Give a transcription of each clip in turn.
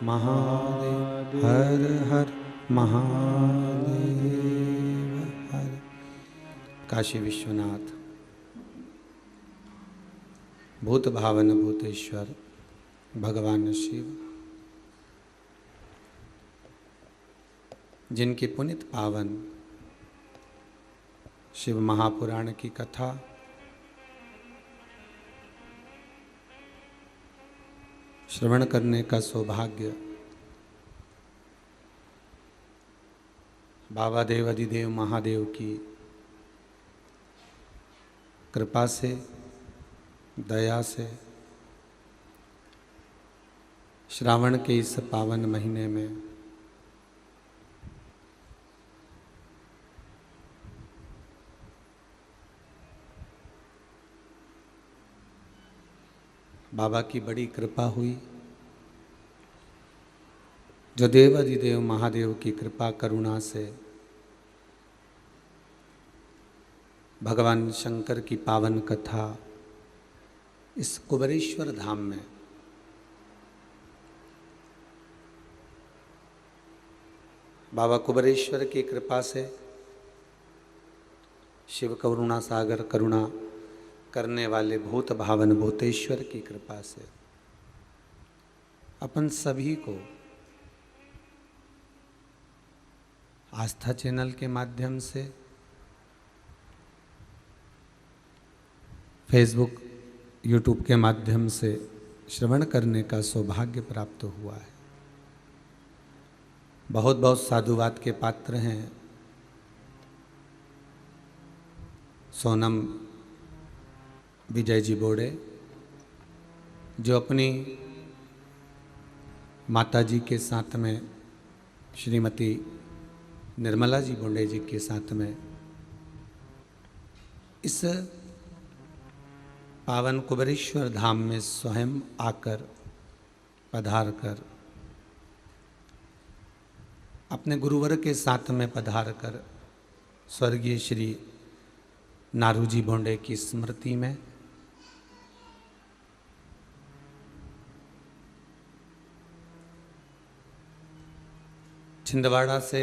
महादेव हर हर महादेव हर। काशी विश्वनाथ भूत भावन भूतेश्वर भगवान शिव, जिनकी पुनित पावन शिव महापुराण की कथा श्रवण करने का सौभाग्य बाबा देव अधिदेव महादेव की कृपा से, दया से श्रावण के इस पावन महीने में बाबा की बड़ी कृपा हुई। जो देवाधिदेव महादेव की कृपा करुणा से भगवान शंकर की पावन कथा इस कुबेरेश्वर धाम में बाबा कुबेरेश्वर की कृपा से, शिव करुणा सागर करुणा करने वाले भूत भावन भूतेश्वर की कृपा से अपन सभी को आस्था चैनल के माध्यम से, फेसबुक यूट्यूब के माध्यम से श्रवण करने का सौभाग्य प्राप्त हुआ है। बहुत बहुत साधुवाद के पात्र हैं सोनम विजय जी बोड़े, जो अपनी माता जी के साथ में श्रीमती निर्मला जी बोंडे जी के साथ में इस पावन कुबेरेश्वर धाम में स्वयं आकर पधार कर अपने गुरुवर के साथ में पधार कर स्वर्गीय श्री नारूजी बोंडे की स्मृति में छिंदवाड़ा से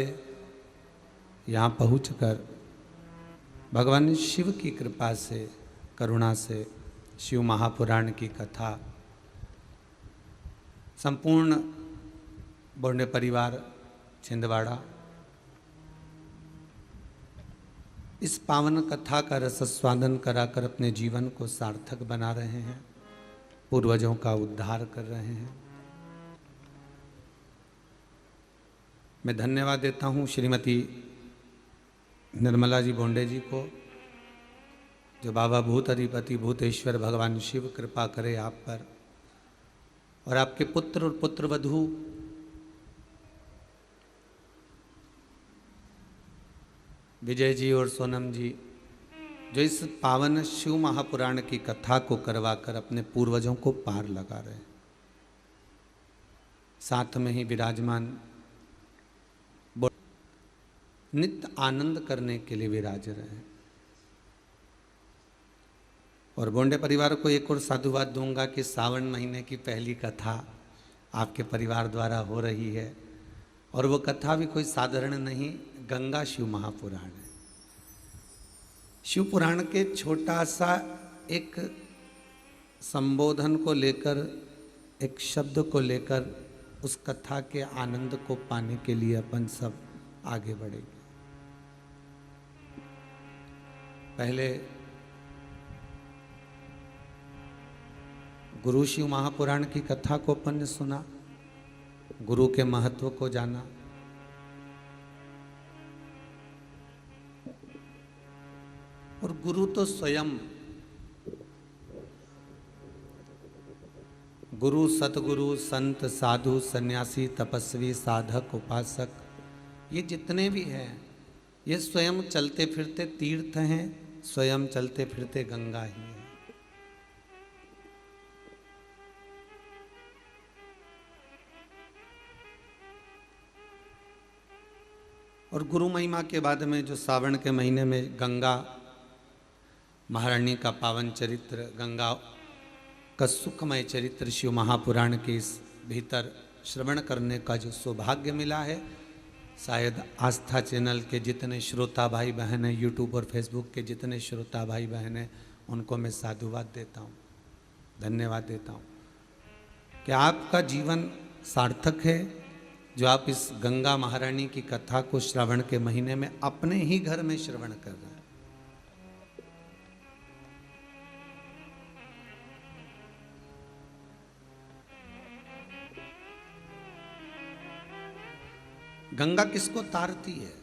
यहाँ पहुँचकर भगवान शिव की कृपा से, करुणा से शिव महापुराण की कथा संपूर्ण बोंडे परिवार छिंदवाड़ा इस पावन कथा का रसस्वादन कराकर अपने जीवन को सार्थक बना रहे हैं, पूर्वजों का उद्धार कर रहे हैं। मैं धन्यवाद देता हूँ श्रीमती निर्मला जी बोंडे जी को, जो बाबा भूत अधिपति भूतेश्वर भगवान शिव कृपा करे आप पर और आपके पुत्र और पुत्र वधू विजय जी और सोनम जी, जो इस पावन शिव महापुराण की कथा को करवाकर अपने पूर्वजों को पार लगा रहे हैं। साथ में ही विराजमान नित्य आनंद करने के लिए विराज रहे हैं। और बोंडे परिवार को एक और साधुवाद दूंगा कि सावन महीने की पहली कथा आपके परिवार द्वारा हो रही है, और वो कथा भी कोई साधारण नहीं, गंगा शिव महापुराण है। शिव पुराण के छोटा सा एक संबोधन को लेकर, एक शब्द को लेकर उस कथा के आनंद को पाने के लिए अपन सब आगे बढ़ेंगे। पहले गुरु शिव महापुराण की कथा को अपन ने सुना, गुरु के महत्व को जाना। और गुरु तो स्वयं, गुरु सतगुरु संत साधु सन्यासी तपस्वी साधक उपासक, ये जितने भी हैं ये स्वयं चलते फिरते तीर्थ हैं, स्वयं चलते फिरते गंगा ही है। और गुरु महिमा के बाद में जो सावन के महीने में गंगा महारानी का पावन चरित्र, गंगा का सुखमय चरित्र शिव महापुराण के इस भीतर श्रवण करने का जो सौभाग्य मिला है, शायद आस्था चैनल के जितने श्रोता भाई बहन हैं, यूट्यूब और फेसबुक के जितने श्रोता भाई बहन हैं, उनको मैं साधुवाद देता हूँ, धन्यवाद देता हूँ कि आपका जीवन सार्थक है जो आप इस गंगा महारानी की कथा को श्रावण के महीने में अपने ही घर में श्रवण कर रहे हैं। गंगा किसको तारती है?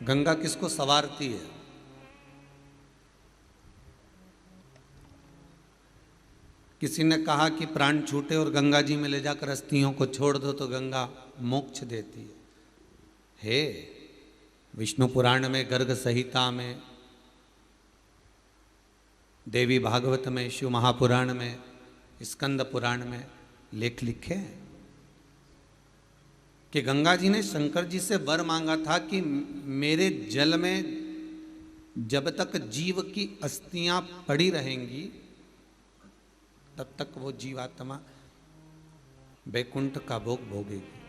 गंगा किसको सवारती है? किसी ने कहा कि प्राण छूटे और गंगा जी में ले जाकर अस्थियों को छोड़ दो तो गंगा मोक्ष देती है। विष्णु पुराण में, गर्ग संहिता में, देवी भागवत में, शिव महापुराण में, स्कंद पुराण में लेख लिखे हैं कि गंगा जी ने शंकर जी से वर मांगा था कि मेरे जल में जब तक जीव की अस्थियां पड़ी रहेंगी तब तक वो जीवात्मा वैकुंठ का भोग भोगेगी।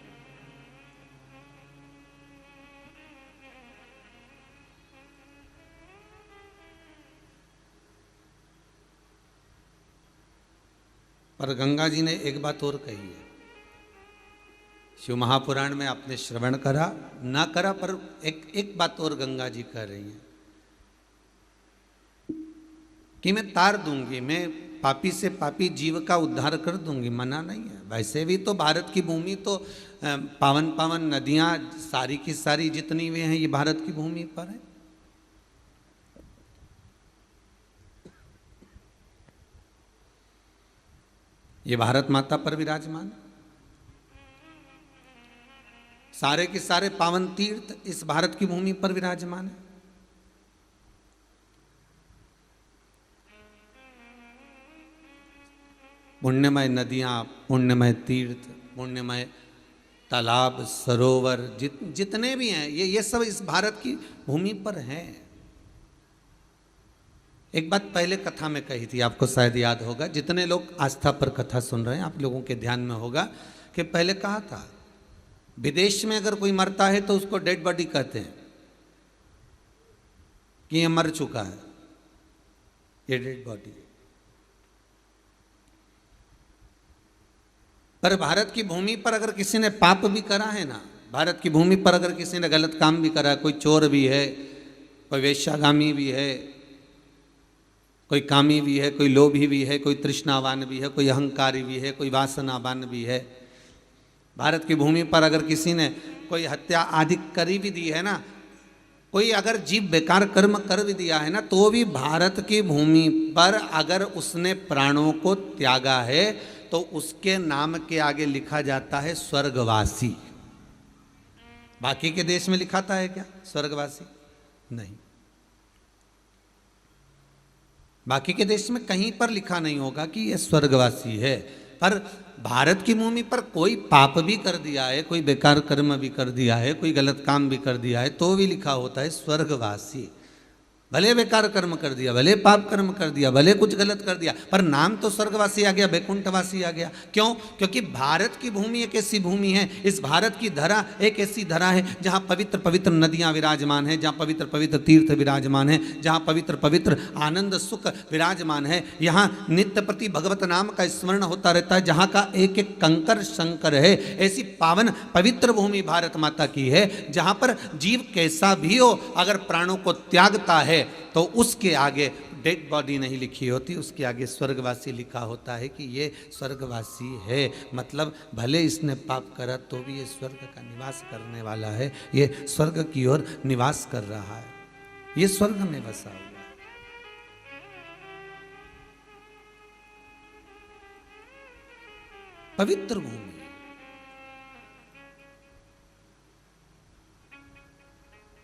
पर गंगा जी ने एक बात और कही है, शिव महापुराण में आपने श्रवण करा ना करा, पर एक बात और गंगा जी कह रही हैं कि मैं तार दूंगी, मैं पापी से पापी जीव का उद्धार कर दूंगी, मना नहीं है। वैसे भी तो भारत की भूमि तो पावन पावन नदियां सारी की सारी जितनी भी हैं ये भारत की भूमि पर है। ये भारत माता पर विराजमान, सारे के सारे पावन तीर्थ इस भारत की भूमि पर विराजमान है। पुण्यमय नदियां, पुण्यमय तीर्थ, पुण्यमय तालाब, सरोवर जितने भी हैं ये सब इस भारत की भूमि पर हैं। एक बात पहले कथा में कही थी, आपको शायद याद होगा, जितने लोग आस्था पर कथा सुन रहे हैं आप लोगों के ध्यान में होगा कि पहले कहा था विदेश में अगर कोई मरता है तो उसको डेड बॉडी कहते हैं कि ये मर चुका है, ये डेड बॉडी है। पर भारत की भूमि पर अगर किसी ने पाप भी करा है ना, भारत की भूमि पर अगर किसी ने गलत काम भी करा, कोई चोर भी है, कोई वेश्यागामी भी है, कोई कामी भी है, कोई लोभी भी है, कोई तृष्णावान भी है, कोई अहंकारी भी है, कोई वासनावान भी है, भारत की भूमि पर अगर किसी ने कोई हत्या आदि करी भी दी है ना, कोई अगर जीव बेकार कर्म कर भी दिया है ना, तो भी भारत की भूमि पर अगर उसने प्राणों को त्यागा है तो उसके नाम के आगे लिखा जाता है स्वर्गवासी। बाकी के देश में लिखाता है क्या स्वर्गवासी? नहीं, बाकी के देश में कहीं पर लिखा नहीं होगा कि यह स्वर्गवासी है। पर भारत की भूमि पर कोई पाप भी कर दिया है, कोई बेकार कर्म भी कर दिया है, कोई गलत काम भी कर दिया है, तो भी लिखा होता है स्वर्गवासी। भले बेकार कर्म कर दिया, भले पाप कर्म कर दिया, भले कुछ गलत कर दिया, पर नाम तो स्वर्गवासी आ गया, वैकुंठवासी आ गया। क्यों? क्योंकि भारत की भूमि एक ऐसी भूमि है, इस भारत की धरा एक ऐसी धरा है जहाँ पवित्र पवित्र नदियाँ विराजमान हैं, जहाँ पवित्र पवित्र तीर्थ विराजमान हैं, जहाँ पवित्र पवित्र आनंद सुख विराजमान है। यहाँ नित्य प्रति भगवत नाम का स्मरण होता रहता है, जहाँ का एक एक कंकर शंकर है। ऐसी पावन पवित्र भूमि भारत माता की है, जहाँ पर जीव कैसा भी हो अगर प्राणों को त्यागता है तो उसके आगे डेड बॉडी नहीं लिखी होती, उसके आगे स्वर्गवासी लिखा होता है कि ये स्वर्गवासी है। मतलब भले इसने पाप करा तो भी ये स्वर्ग का निवास करने वाला है, ये स्वर्ग की ओर निवास कर रहा है, ये स्वर्ग में बसा हुआ है। पवित्र भूमि,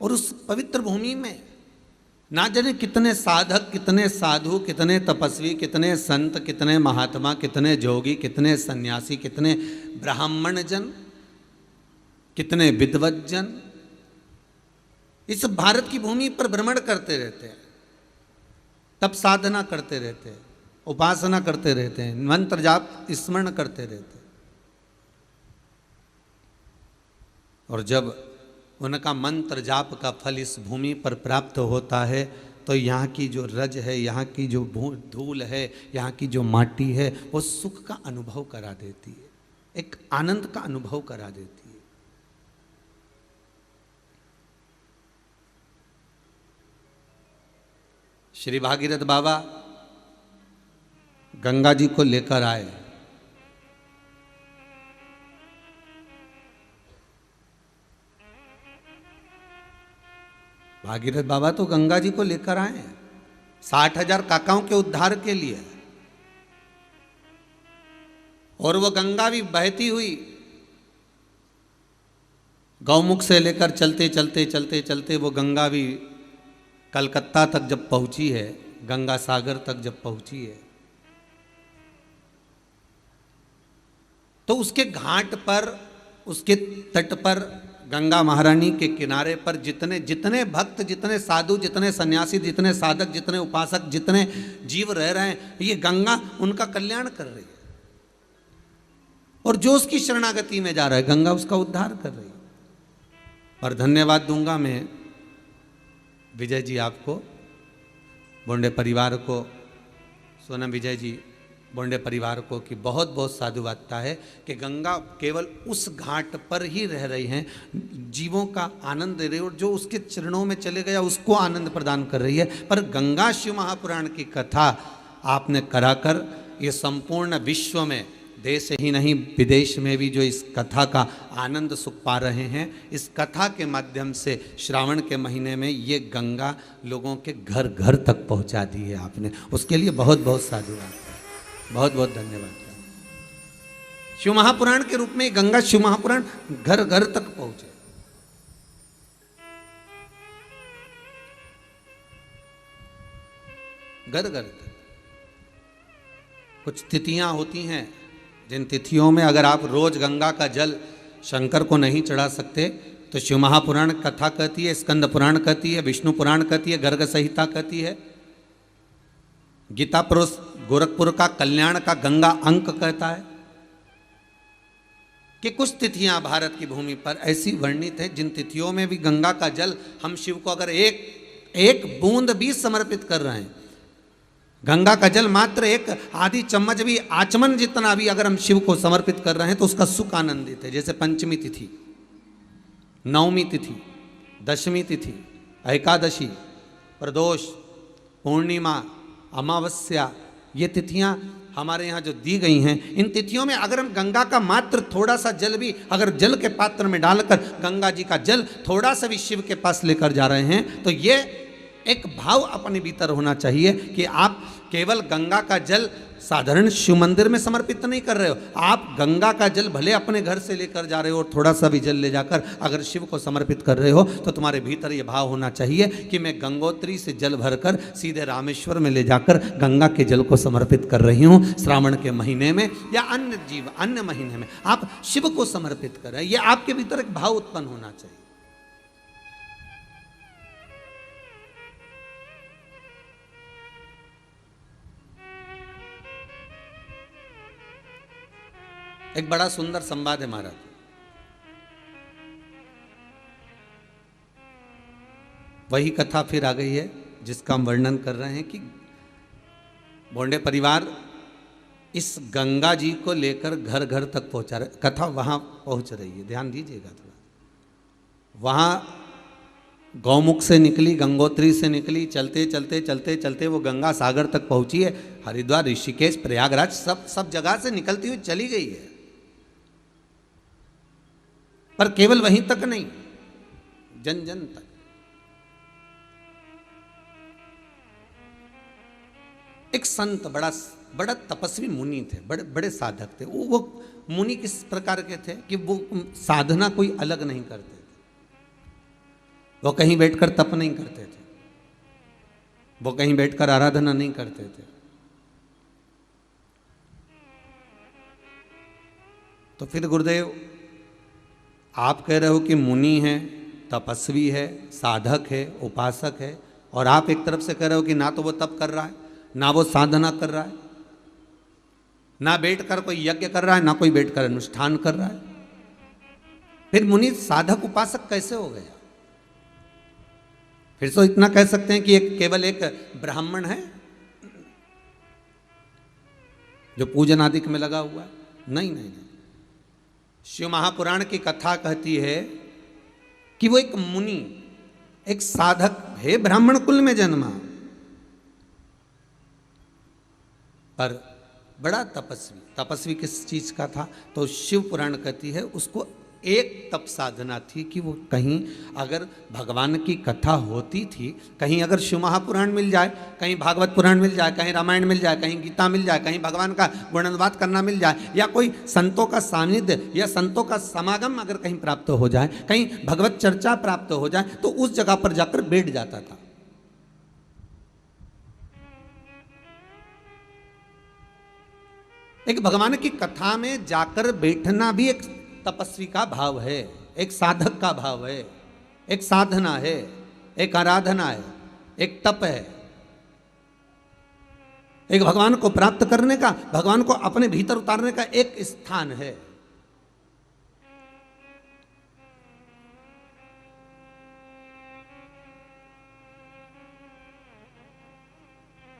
और उस पवित्र भूमि में ना जाने कितने साधक, कितने साधु, कितने तपस्वी, कितने संत, कितने महात्मा, कितने जोगी, कितने सन्यासी, कितने ब्राह्मण जन, कितने विद्वत जन इस भारत की भूमि पर भ्रमण करते रहते हैं, तप साधना करते रहते हैं, उपासना करते रहते हैं, मंत्र जाप स्मरण करते रहते हैं। और जब उनका मंत्र जाप का फल इस भूमि पर प्राप्त होता है तो यहाँ की जो रज है, यहाँ की जो धूल है, यहाँ की जो माटी है, वो सुख का अनुभव करा देती है, एक आनंद का अनुभव करा देती है। श्री भागीरथ बाबा गंगा जी को लेकर आए। भागीरथ बाबा तो गंगा जी को लेकर आए हैं 60,000 काकाओं के उद्धार के लिए, और वो गंगा भी बहती हुई गौमुख से लेकर चलते चलते चलते चलते वो गंगा भी कलकत्ता तक जब पहुंची है, गंगा सागर तक जब पहुंची है, तो उसके घाट पर, उसके तट पर, गंगा महारानी के किनारे पर जितने जितने भक्त, जितने साधु, जितने सन्यासी, जितने साधक, जितने उपासक, जितने जीव रह रहे हैं, ये गंगा उनका कल्याण कर रही है। और जो उसकी शरणागति में जा रहा है, गंगा उसका उद्धार कर रही है। और धन्यवाद दूंगा मैं विजय जी आपको, बोंडे परिवार को, सोनम विजय जी बोंडे परिवार को, कि बहुत बहुत साधुवादता है कि गंगा केवल उस घाट पर ही रह रही हैं, जीवों का आनंद दे रही है, और जो उसके चरणों में चले गया उसको आनंद प्रदान कर रही है। पर गंगा शिव महापुराण की कथा आपने कराकर ये संपूर्ण विश्व में, देश ही नहीं विदेश में भी जो इस कथा का आनंद सुख पा रहे हैं, इस कथा के माध्यम से श्रावण के महीने में ये गंगा लोगों के घर घर तक पहुंचा दी है आपने, उसके लिए बहुत बहुत साधुवाद, बहुत बहुत धन्यवाद। शिव महापुराण के रूप में गंगा शिव महापुराण घर घर तक पहुंचे। घर घर तक कुछ तिथियां होती हैं, जिन तिथियों में अगर आप रोज गंगा का जल शंकर को नहीं चढ़ा सकते तो शिव महापुराण कथा कहती है, स्कंद पुराण कहती है, विष्णु पुराण कहती है, गर्ग संहिता कहती है, गीता प्रोस गोरखपुर का कल्याण का गंगा अंक कहता है कि कुछ तिथियां भारत की भूमि पर ऐसी वर्णित है जिन तिथियों में भी गंगा का जल हम शिव को अगर एक बूंद भी समर्पित कर रहे हैं, गंगा का जल मात्र एक आधी चम्मच भी, आचमन जितना भी अगर हम शिव को समर्पित कर रहे हैं तो उसका सुख आनंदित है। जैसे पंचमी तिथि, नवमी तिथि, दशमी तिथि, एकादशी, प्रदोष, पूर्णिमा, अमावस्या, ये तिथियां हमारे यहाँ जो दी गई हैं, इन तिथियों में अगर हम गंगा का मात्र थोड़ा सा जल भी अगर जल के पात्र में डालकर गंगा जी का जल थोड़ा सा भी शिव के पास लेकर जा रहे हैं तो ये एक भाव अपने भीतर होना चाहिए कि आप केवल गंगा का जल साधारण शिव मंदिर में समर्पित नहीं कर रहे हो, आप गंगा का जल भले अपने घर से लेकर जा रहे हो और थोड़ा सा भी जल ले जाकर अगर शिव को समर्पित कर रहे हो तो तुम्हारे भीतर ये भाव होना चाहिए कि मैं गंगोत्री से जल भरकर सीधे रामेश्वर में ले जाकर गंगा के जल को समर्पित कर रही हूँ। श्रावण के महीने में या अन्य महीने में आप शिव को समर्पित कर रहे हैं, ये आपके भीतर एक भाव उत्पन्न होना चाहिए। एक बड़ा सुंदर संवाद है महाराज। वही कथा फिर आ गई है जिसका हम वर्णन कर रहे हैं कि बोंडे परिवार इस गंगा जी को लेकर घर घर तक पहुंचा रहे, कथा वहां पहुंच रही है, ध्यान दीजिएगा थोड़ा। वहां गौमुख से निकली, गंगोत्री से निकली, चलते चलते चलते चलते वो गंगा सागर तक पहुंची है। हरिद्वार, ऋषिकेश, प्रयागराज सब जगह से निकलती हुई चली गई है, पर केवल वहीं तक नहीं, जन जन तक। एक संत, बड़ा तपस्वी मुनि थे, बड़े बड़े साधक थे। वो मुनि किस प्रकार के थे कि वो साधना कोई अलग नहीं करते थे, वो कहीं बैठकर तप नहीं करते थे, वो कहीं बैठकर आराधना नहीं करते थे। तो फिर गुरुदेव आप कह रहे हो कि मुनि है, तपस्वी है, साधक है, उपासक है, और आप एक तरफ से कह रहे हो कि ना तो वो तप कर रहा है ना वो साधना कर रहा है, ना बैठकर कोई यज्ञ कर रहा है, ना कोई बैठकर अनुष्ठान कर रहा है। फिर मुनि साधक उपासक कैसे हो गया? फिर तो इतना कह सकते हैं कि एक केवल एक ब्राह्मण है जो पूजन आदि में लगा हुआ है। नहीं नहीं नहीं, शिव महापुराण की कथा कहती है कि वो एक मुनि, एक साधक है, ब्राह्मण कुल में जन्मा, पर बड़ा तपस्वी। तपस्वी किस चीज का था? तो शिव पुराण कहती है उसको एक तप साधना थी कि वो कहीं अगर भगवान की कथा होती थी, कहीं अगर शिव महापुराण मिल जाए, कहीं भागवत पुराण मिल जाए, कहीं रामायण मिल जाए, कहीं गीता मिल जाए, कहीं भगवान का गुणगान करना मिल जाए, या कोई संतों का सानिध्य या संतों का समागम अगर कहीं प्राप्त हो जाए, कहीं भगवत चर्चा प्राप्त हो जाए, तो उस जगह पर जाकर बैठ जाता था। एक भगवान की कथा में जाकर बैठना भी एक तपस्वी का भाव है, एक साधक का भाव है, एक साधना है, एक आराधना है, एक तप है, एक भगवान को प्राप्त करने का, भगवान को अपने भीतर उतारने का एक स्थान है।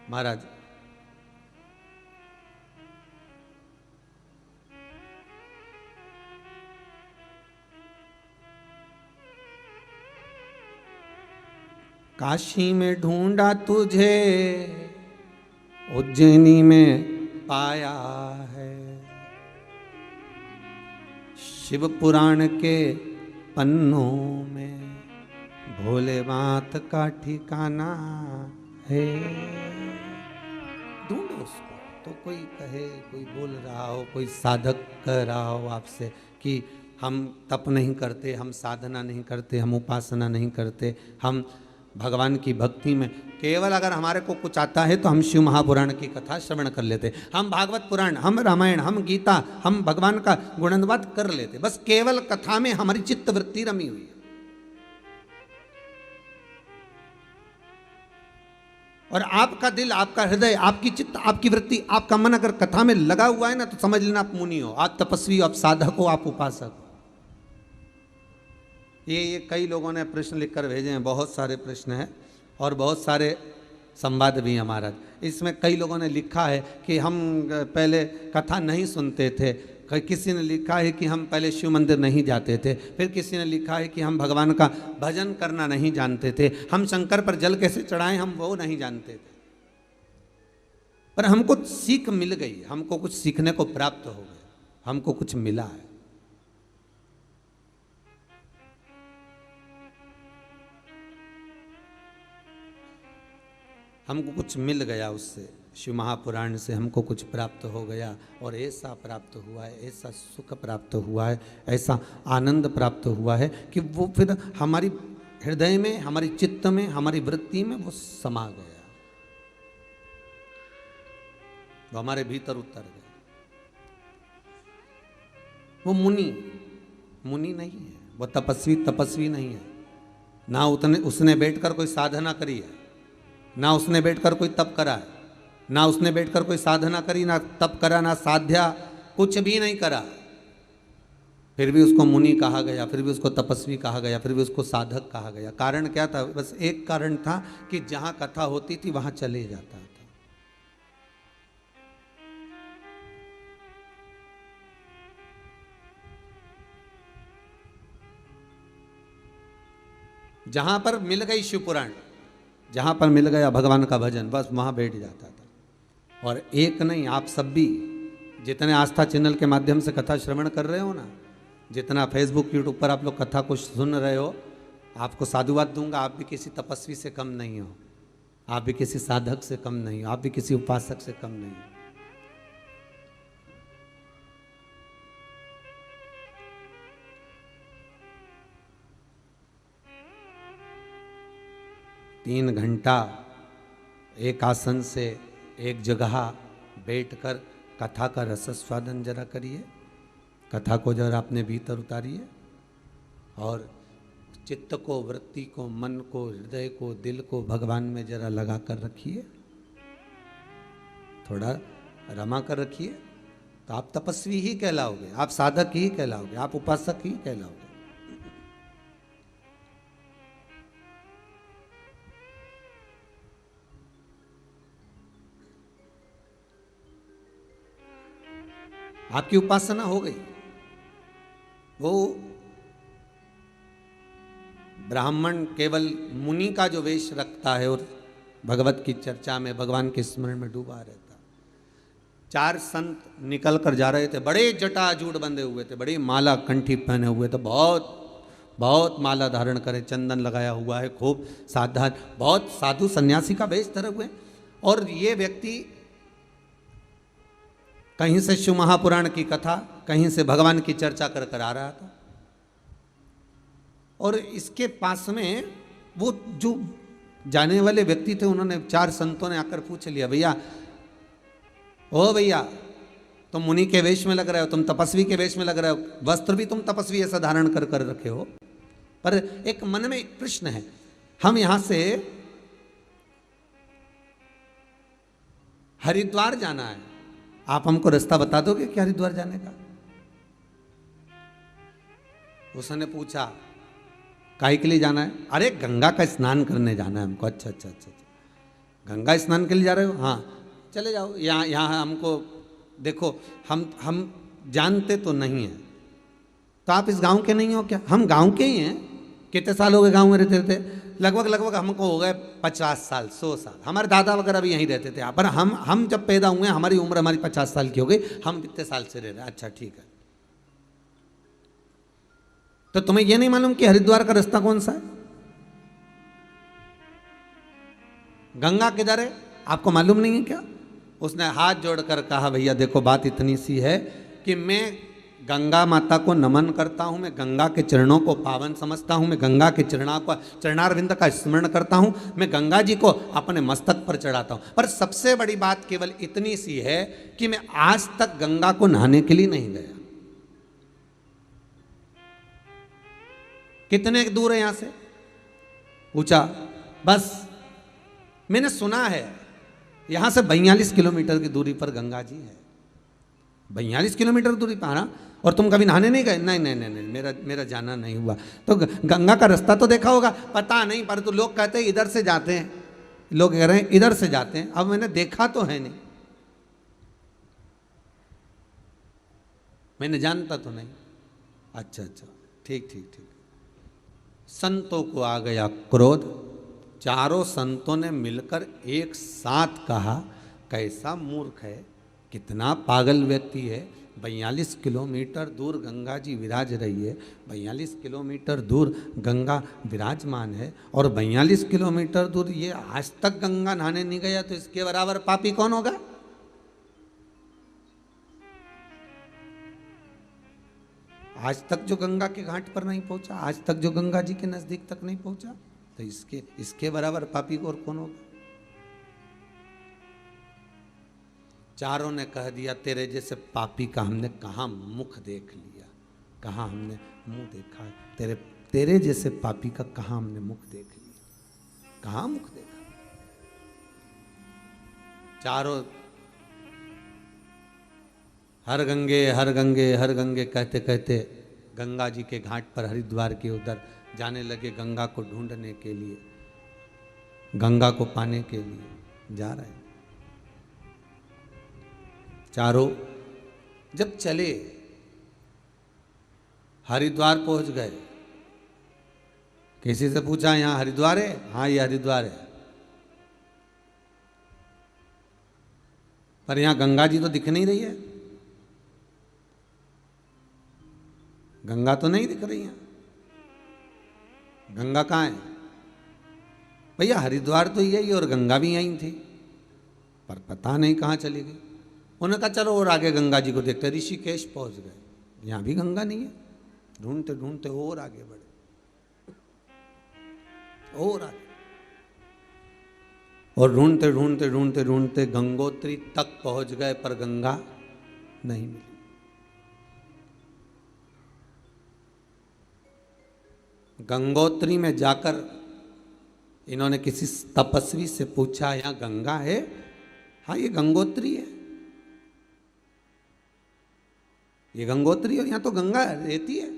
महाराज काशी में ढूंढा तुझे, उज्जैनी में पाया है, शिव पुराण के पन्नों में भोले बात का ठिकाना है। ढूंढो उसको। तो कोई कहे, कोई बोल रहा हो, कोई साधक कह रहा हो आपसे कि हम तप नहीं करते, हम साधना नहीं करते, हम उपासना नहीं करते, हम भगवान की भक्ति में केवल अगर हमारे को कुछ आता है तो हम शिव महापुराण की कथा श्रवण कर लेते, हम भागवत पुराण, हम रामायण, हम गीता, हम भगवान का गुणगान कर लेते, बस केवल कथा में हमारी चित्त वृत्ति रमी हुई है। और आपका दिल, आपका हृदय, आपकी चित्त, आपकी वृत्ति, आपका मन अगर कथा में लगा हुआ है ना, तो समझ लेना आप मुनि हो, आप तपस्वी हो, आप साधक हो, आप उपासक हो। ये कई लोगों ने प्रश्न लिखकर भेजे हैं, बहुत सारे प्रश्न हैं और बहुत सारे संवाद भी हैं महाराज। इसमें कई लोगों ने लिखा है कि हम पहले कथा नहीं सुनते थे, किसी ने लिखा है कि हम पहले शिव मंदिर नहीं जाते थे, फिर किसी ने लिखा है कि हम भगवान का भजन करना नहीं जानते थे, हम शंकर पर जल कैसे चढ़ाएं हम वो नहीं जानते थे। पर हमको सीख मिल गई, हमको कुछ सीखने को प्राप्त हो गया, हमको कुछ मिला है। हमको कुछ मिल गया उससे, शिव महापुराण से हमको कुछ प्राप्त हो गया, और ऐसा प्राप्त हुआ है, ऐसा सुख प्राप्त हुआ है, ऐसा आनंद प्राप्त हुआ है कि वो फिर हमारी हृदय में, हमारी चित्त में, हमारी वृत्ति में वो समा गया, वो हमारे भीतर उतर गया। वो मुनि नहीं है, वो तपस्वी नहीं है। ना उसने बैठकर कोई साधना करी है, ना उसने बैठकर कोई तप करा है, ना उसने बैठकर कोई साधना करी, ना तप करा, ना साध्या, कुछ भी नहीं करा, फिर भी उसको मुनि कहा गया, फिर भी उसको तपस्वी कहा गया, फिर भी उसको साधक कहा गया। कारण क्या था? बस एक कारण था कि जहां कथा होती थी वहां चले जाता था। जहां पर मिल गई शिव पुराण, जहां पर मिल गया भगवान का भजन, बस वहां बैठ जाता था। और एक नहीं, आप सब भी जितने आस्था चैनल के माध्यम से कथा श्रवण कर रहे हो ना, जितना फेसबुक यूट्यूब पर आप लोग कथा को सुन रहे हो, आपको साधुवाद दूंगा, आप भी किसी तपस्वी से कम नहीं हो, आप भी किसी साधक से कम नहीं हो, आप भी किसी उपासक से कम नहीं हो। 3 घंटा एक आसन से एक जगह बैठकर कथा का रसस्वादन जरा करिए, कथा को जरा अपने भीतर उतारिए और चित्त को, वृत्ति को, मन को, हृदय को, दिल को भगवान में जरा लगा कर रखिए, थोड़ा रमा कर रखिए तो आप तपस्वी ही कहलाओगे, आप साधक ही कहलाओगे, आप उपासक ही कहलाओगे। आपकी उपासना हो गई। वो ब्राह्मण केवल मुनि का जो वेश रखता है और भगवत की चर्चा में, भगवान के स्मरण में डूबा रहता। 4 संत निकल कर जा रहे थे, बड़े जटाजूट बंधे हुए थे, बड़ी माला कंठी पहने हुए थे, बहुत बहुत माला धारण करे, चंदन लगाया हुआ है, खूब सावधान, बहुत साधु सन्यासी का वेश धरे हुए। और ये व्यक्ति कहीं से शिव महापुराण की कथा, कहीं से भगवान की चर्चा कर कर आ रहा था। और इसके पास में वो जो जाने वाले व्यक्ति थे, उन्होंने 4 संतों ने आकर पूछ लिया, भैया ओ भैया, तुम मुनि के वेश में लग रहे हो, तुम तपस्वी के वेश में लग रहे हो, वस्त्र भी तुम तपस्वी ऐसा धारण कर कर रखे हो, पर एक मन में एक प्रश्न है, हम यहां से हरिद्वार जाना है, आप हमको रास्ता बता दोगे क्या हरिद्वार जाने का? उसने पूछा काहे के लिए जाना है? अरे गंगा का स्नान करने जाना है हमको। अच्छा अच्छा अच्छा, गंगा स्नान के लिए जा रहे हो? हाँ चले जाओ, यहाँ यहाँ हमको देखो, हम जानते तो नहीं हैं, तो आप इस गांव के नहीं हो क्या? हम गांव के ही हैं। कितने साल हो गए गांव में रहते रहते? लगभग हमको हो गए 50 साल 100 साल। हमारे दादा वगैरह भी यहीं रहते थे, पर हम जब पैदा हुए, हमारी उम्र हमारी 50 साल की हो गई, हम कितने साल से रह रहे हैं। अच्छा ठीक है, तो तुम्हें यह नहीं मालूम कि हरिद्वार का रास्ता कौन सा है? गंगा किधर है आपको मालूम नहीं है क्या? उसने हाथ जोड़कर कहा, भैया देखो बात इतनी सी है कि मैं गंगा माता को नमन करता हूं, मैं गंगा के चरणों को पावन समझता हूं, मैं गंगा के चरणारविंद का स्मरण करता हूं, मैं गंगा जी को अपने मस्तक पर चढ़ाता हूं, पर सबसे बड़ी बात केवल इतनी सी है कि मैं आज तक गंगा को नहाने के लिए नहीं गया। कितने दूर है यहां से? पूछा, बस मैंने सुना है यहां से 42 किलोमीटर की दूरी पर गंगा जी है। 42 किलोमीटर दूरी पर आना, और तुम कभी नहाने नहीं गए? नहीं नहीं नहीं, नहीं मेरा जाना नहीं हुआ। तो गंगा का रास्ता तो देखा होगा? पता नहीं, पर तो लोग कहते हैं इधर से जाते हैं, लोग कह रहे हैं इधर से जाते हैं। अब मैंने देखा तो है नहीं, मैंने जानता तो नहीं। अच्छा अच्छा, ठीक ठीक ठीक। संतों को आ गया क्रोध। चारों संतों ने मिलकर एक साथ कहा, कैसा मूर्ख है, कितना पागल व्यक्ति है। 42 किलोमीटर दूर गंगा जी विराज रही है, 42 किलोमीटर दूर गंगा विराजमान है, और 42 किलोमीटर दूर ये आज तक गंगा नहाने नहीं गया, तो इसके बराबर पापी कौन होगा? आज तक जो गंगा के घाट पर नहीं पहुंचा, आज तक जो गंगा जी के नजदीक तक नहीं पहुंचा, तो इसके बराबर पापी को और कौन होगा? चारों ने कह दिया, तेरे जैसे पापी का हमने कहाँ मुख देख लिया, कहाँ हमने मुंह देखा है, तेरे जैसे पापी का कहाँ हमने मुख देख लिया, कहाँ मुख देखा। चारों हर गंगे हर गंगे हर गंगे कहते कहते गंगा जी के घाट पर हरिद्वार के उधर जाने लगे, गंगा को ढूंढने के लिए, गंगा को पाने के लिए जा रहे हैं। चारों जब चले, हरिद्वार पहुंच गए। किसी से पूछा यहां हरिद्वार है? हाँ ये हरिद्वार है, पर यहां गंगा जी तो दिख नहीं रही है, गंगा तो नहीं दिख रही है, गंगा कहाँ है? भैया हरिद्वार तो यही और गंगा भी यहीं थी, पर पता नहीं कहाँ चली गई। उन्होंने कहा चलो और आगे गंगा जी को देखते। ऋषिकेश पहुंच गए, यहाँ भी गंगा नहीं है। ढूंढते ढूंढते और आगे बढ़े, और आगे, और ढूंढते ढूंढते ढूंढते ढूंढते गंगोत्री तक पहुंच गए, पर गंगा नहीं मिली। गंगोत्री में जाकर इन्होंने किसी तपस्वी से पूछा, यहाँ गंगा है? हाँ ये गंगोत्री है। ये गंगोत्री और यहाँ तो गंगा रहती है,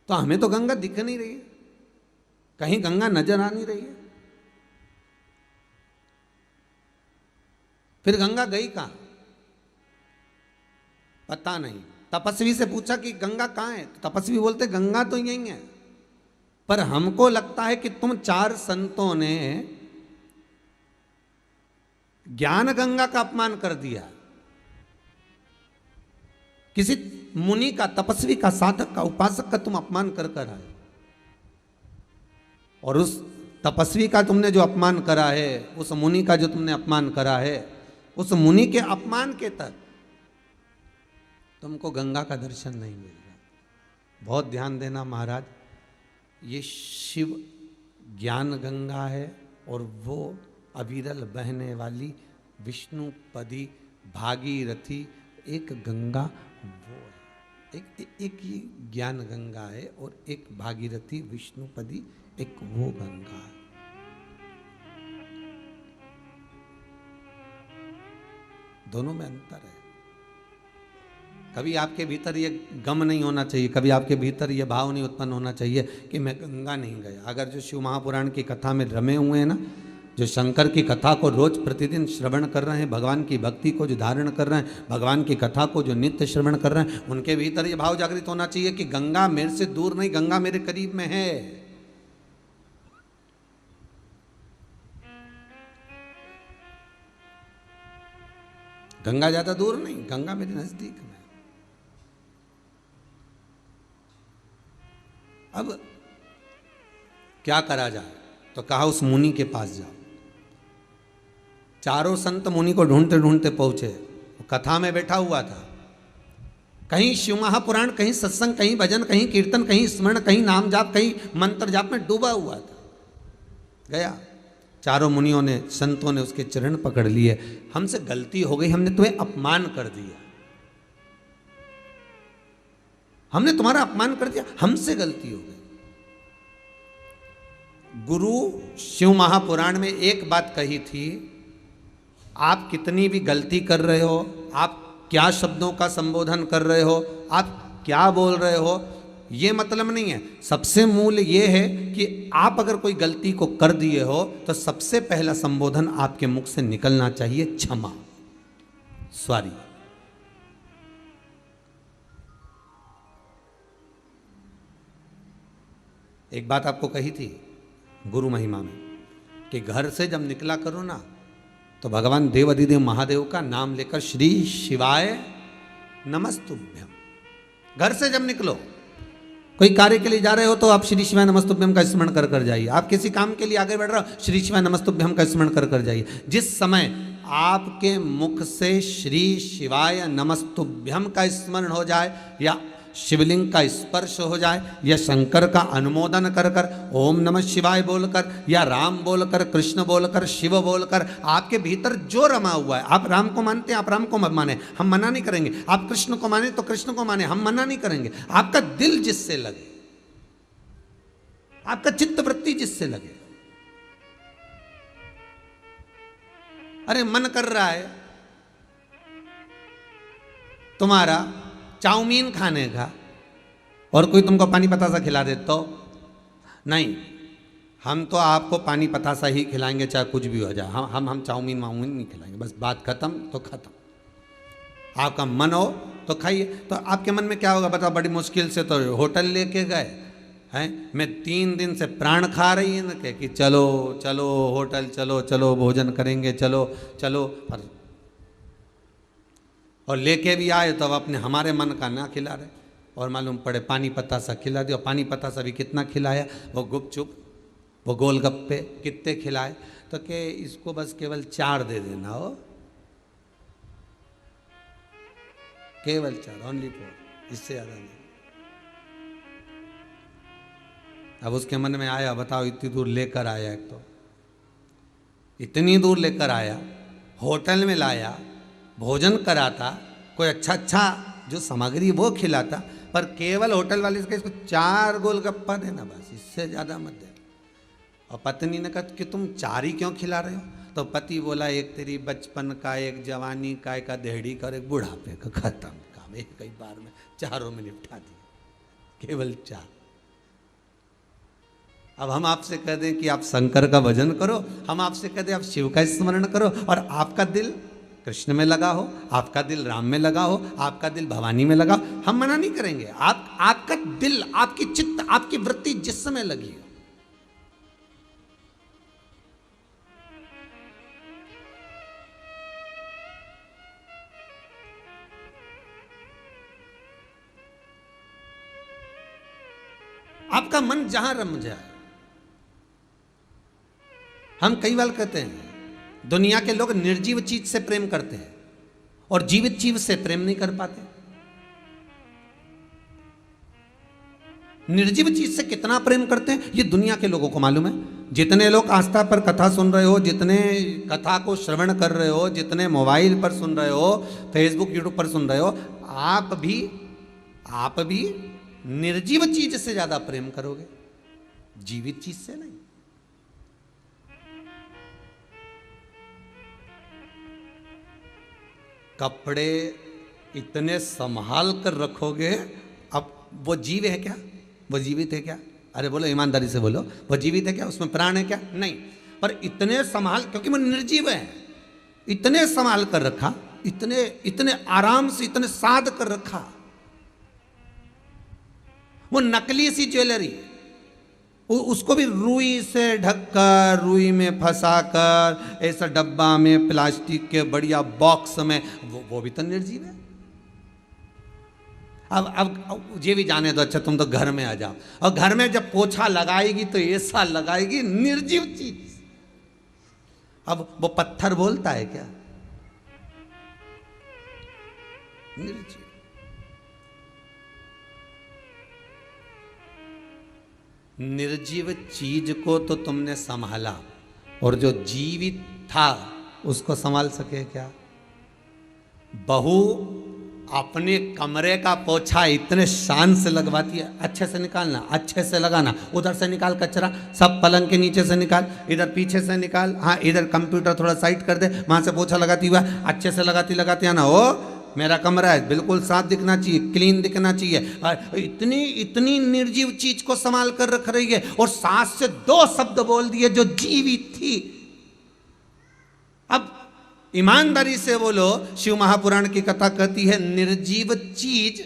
तो हमें तो गंगा दिख नहीं रही है, कहीं गंगा नजर आ नहीं रही है। फिर गंगा गई कहाँ? पता नहीं। तपस्वी से पूछा कि गंगा कहाँ है, तो तपस्वी बोलते गंगा तो यही है, पर हमको लगता है कि तुम 4 संतों ने ज्ञान गंगा का अपमान कर दिया, किसी मुनि का, तपस्वी का, साधक का, उपासक का तुम अपमान कर कर आए, और उस तपस्वी का तुमने जो अपमान करा है, उस मुनि का जो तुमने अपमान करा है, उस मुनि के अपमान के तक तुमको गंगा का दर्शन नहीं मिल रहा। बहुत ध्यान देना महाराज, ये शिव ज्ञान गंगा है और वो अविरल बहने वाली विष्णुपदी भागीरथी एक गंगा वो है। एक ये ज्ञान गंगा है और एक भागीरथी विष्णुपदी एक वो गंगा है। दोनों में अंतर है। कभी आपके भीतर ये गम नहीं होना चाहिए, कभी आपके भीतर ये भाव नहीं उत्पन्न होना चाहिए कि मैं गंगा नहीं गया। अगर जो शिव महापुराण की कथा में रमे हुए हैं ना, जो शंकर की कथा को रोज प्रतिदिन श्रवण कर रहे हैं, भगवान की भक्ति को जो धारण कर रहे हैं, भगवान की कथा को जो नित्य श्रवण कर रहे हैं, उनके भीतर ये भाव जागृत होना चाहिए कि गंगा मेरे से दूर नहीं, गंगा मेरे करीब में है। गंगा ज्यादा दूर नहीं, गंगा मेरे नजदीक में। अब क्या करा जाए, तो कहा उस मुनि के पास जाओ। चारों संत मुनि को ढूंढते ढूंढते पहुंचे, वो कथा में बैठा हुआ था, कहीं शिव महापुराण, कहीं सत्संग, कहीं भजन, कहीं कीर्तन, कहीं स्मरण, कहीं नाम जाप, कहीं मंत्र जाप में डूबा हुआ था। गया, चारों मुनियों ने, संतों ने उसके चरण पकड़ लिए। हमसे गलती हो गई, हमने तुम्हें अपमान कर दिया, हमने तुम्हारा अपमान कर दिया, हमसे गलती हो गई। गुरु शिव महापुराण में एक बात कही थी, आप कितनी भी गलती कर रहे हो, आप क्या शब्दों का संबोधन कर रहे हो, आप क्या बोल रहे हो, ये मतलब नहीं है। सबसे मूल ये है कि आप अगर कोई गलती को कर दिए हो तो सबसे पहला संबोधन आपके मुख से निकलना चाहिए क्षमा, सॉरी। एक बात आपको कही थी गुरु महिमा में कि घर से जब निकला करो ना, तो भगवान देवाधिदेव महादेव का नाम लेकर श्री शिवाय नमस्तुभ्यम। घर से जब निकलो, कोई कार्य के लिए जा रहे हो तो आप श्री शिवाय नमस्तुभ्यम का स्मरण कर कर जाइए। आप किसी काम के लिए आगे बढ़ रहे हो, श्री शिवाय नमस्तुभ्यम का स्मरण कर कर जाइए। जिस समय आपके मुख से श्री शिवाय नमस्तुभ्यम का स्मरण हो जाए, या शिवलिंग का स्पर्श हो जाए, या शंकर का अनुमोदन कर कर ओम नमः शिवाय बोलकर, या राम बोलकर, कृष्ण बोलकर, शिव बोलकर, आपके भीतर जो रमा हुआ है, आप राम को मानते हैं, आप राम को मत माने, हम मना नहीं करेंगे। आप कृष्ण को माने तो कृष्ण को माने, हम मना नहीं करेंगे। आपका दिल जिससे लगे, आपका चित्त वृत्ति जिससे लगे। अरे मन कर रहा है तुम्हारा चाउमीन खाने का और कोई तुमको पानी पतासा खिला दे तो नहीं, हम तो आपको पानी पतासा ही खिलाएंगे चाहे कुछ भी हो जाए। हम चाउमीन वाउमीन नहीं खिलाएंगे, बस बात खत्म तो खत्म। आपका मन हो तो खाइए। तो आपके मन में क्या होगा बताओ? बड़ी मुश्किल से तो होटल लेके गए हैं, मैं 3 दिन से प्राण खा रही है ना कि चलो चलो होटल, चलो चलो भोजन करेंगे, चलो चलो, पर और लेके भी आए तो अब अपने हमारे मन का ना खिला रहे, और मालूम पड़े पानी पतासा खिला दिया। पानी पतासा भी कितना खिलाया, वो गुपचुप, वो गोलगप्पे कितने खिलाए, तो के इसको बस केवल 4 दे देना हो, केवल 4, ओनली 4, इससे ज़्यादा नहीं। अब उसके मन में आया, बताओ इतनी दूर लेकर आया, एक तो इतनी दूर लेकर आया, होटल में लाया, भोजन कराता, कोई अच्छा जो सामग्री वो खिलाता, पर केवल होटल वाले इसको 4 गोलगप्पा देना बस, इससे ज़्यादा मत दे। और पत्नी ने कहा कि तुम 4 ही क्यों खिला रहे हो? तो पति बोला एक तेरी बचपन का, एक जवानी का, एक देहड़ी का और एक बुढ़ापे का, खत्म काम। काम एक कई बार में चारों में निपटा दिए, केवल 4। अब हम आपसे कह दें कि आप शंकर का भजन करो, हम आपसे कह दें आप शिव का स्मरण करो, और आपका दिल कृष्ण में लगा हो, आपका दिल राम में लगा हो, आपका दिल भवानी में लगा हो, हम मना नहीं करेंगे। आपका दिल, आपकी चित्त, आपकी वृत्ति जिस समय लगी हो, आपका मन जहां रम जाए। हम कई बार कहते हैं दुनिया के लोग निर्जीव चीज से प्रेम करते हैं और जीवित चीज से प्रेम नहीं कर पाते। निर्जीव चीज से कितना प्रेम करते हैं ये दुनिया के लोगों को मालूम है। जितने लोग आस्था पर कथा सुन रहे हो, जितने कथा को श्रवण कर रहे हो, जितने मोबाइल पर सुन रहे हो, फेसबुक यूट्यूब पर सुन रहे हो, आप भी निर्जीव चीज से ज्यादा प्रेम करोगे, जीवित चीज से नहीं। कपड़े इतने संभाल कर रखोगे, अब वो जीव है क्या, वो जीवित है क्या? अरे बोलो ईमानदारी से बोलो, वो जीवित है क्या? उसमें प्राण है क्या? नहीं। पर इतने संभाल, क्योंकि वो निर्जीव है, इतने संभाल कर रखा, इतने आराम से, इतने साध कर रखा। वो नकली सी ज्वेलरी, उसको भी रुई से ढककर, रुई में फंसाकर, ऐसा डब्बा में, प्लास्टिक के बढ़िया बॉक्स में, वो भी तो निर्जीव है। अब ये भी जाने दो, अच्छा तुम तो घर में आ जाओ, और घर में जब पोछा लगाएगी तो ऐसा लगाएगी निर्जीव चीज। अब वो पत्थर बोलता है क्या? निर्जीव। निर्जीव चीज को तो तुमने संभाला, और जो जीवित था उसको संभाल सके क्या? बहू अपने कमरे का पोछा इतने शान से लगवाती है, अच्छे से निकालना, अच्छे से लगाना, उधर से निकाल कचरा, सब पलंग के नीचे से निकाल, इधर पीछे से निकाल, हाँ इधर कंप्यूटर थोड़ा साइड कर दे, वहां से पोछा लगाती हुआ अच्छे से लगाती है ना, ओ मेरा कमरा है बिल्कुल साफ दिखना चाहिए, क्लीन दिखना चाहिए। इतनी निर्जीव चीज को संभाल कर रख रही है, और सास से 2 शब्द बोल दिए जो जीवित थी। अब ईमानदारी से बोलो, शिव महापुराण की कथा कहती है निर्जीव चीज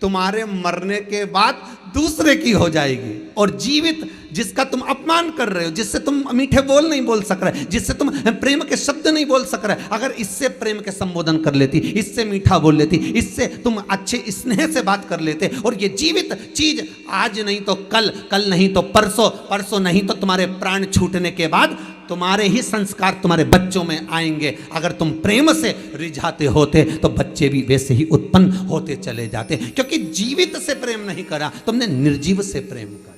तुम्हारे मरने के बाद दूसरे की हो जाएगी, और जीवित जिसका तुम अपमान कर रहे हो, जिससे तुम मीठे बोल नहीं बोल सक रहे, जिससे तुम प्रेम के शब्द नहीं बोल सक रहे, अगर इससे प्रेम के संबोधन कर लेती, इससे मीठा बोल लेती, इससे तुम अच्छे स्नेह से बात कर लेते, और ये जीवित चीज आज नहीं तो कल, कल नहीं तो परसों, परसों नहीं तो तुम्हारे प्राण छूटने के बाद तुम्हारे ही संस्कार तुम्हारे बच्चों में आएंगे। अगर तुम प्रेम से रिझाते होते तो बच्चे भी वैसे ही उत्पन्न होते चले जाते, क्योंकि जीवित से प्रेम नहीं करा, तुमने निर्जीव से प्रेम करा।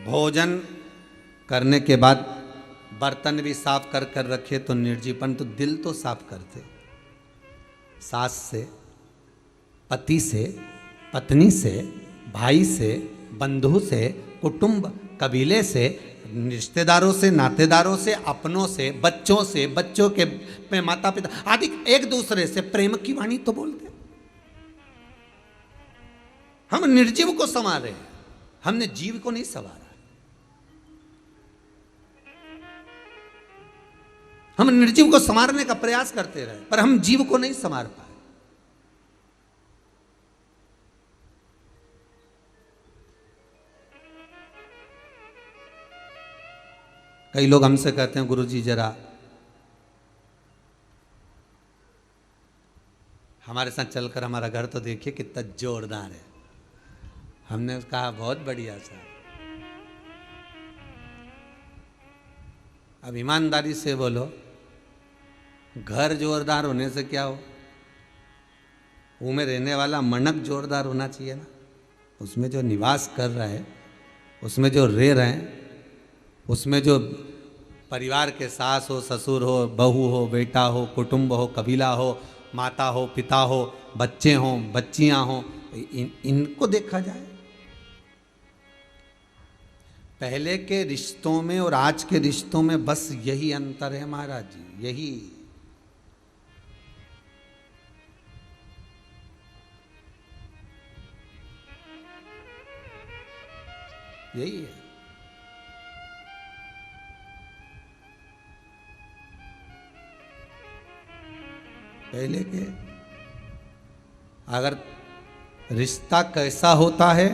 भोजन करने के बाद बर्तन भी साफ कर कर रखे तो निर्जीवन, तो दिल तो साफ करते। सास से, पति से, पत्नी से, भाई से, बंधु से, कुटुंब कबीले से, रिश्तेदारों से, नातेदारों से, अपनों से, बच्चों से, बच्चों के माता पिता आदि, एक दूसरे से प्रेम की वाणी तो बोलते। हम निर्जीव को संवार रहे हैं, हमने जीव को नहीं संवारा। हम निर्जीव को संवारने का प्रयास करते रहे, पर हम जीव को नहीं संवार पाए। कई लोग हमसे कहते हैं गुरुजी जरा हमारे साथ चलकर हमारा घर तो देखिए कितना जोरदार है। हमने कहा बहुत बढ़िया साहब। अब ईमानदारी से बोलो, घर जोरदार होने से क्या हो, वो में रहने वाला मनक जोरदार होना चाहिए ना। उसमें जो निवास कर रहा है, उसमें जो रह रहे हैं, उसमें जो परिवार के सास हो, ससुर हो, बहू हो, बेटा हो, कुटुंब हो, कबीला हो, माता हो, पिता हो, बच्चे हों, बच्चियां हों, इनको देखा जाए। पहले के रिश्तों में और आज के रिश्तों में बस यही अंतर है महाराज जी, यही। यही है। पहले के अगर रिश्ता कैसा होता है,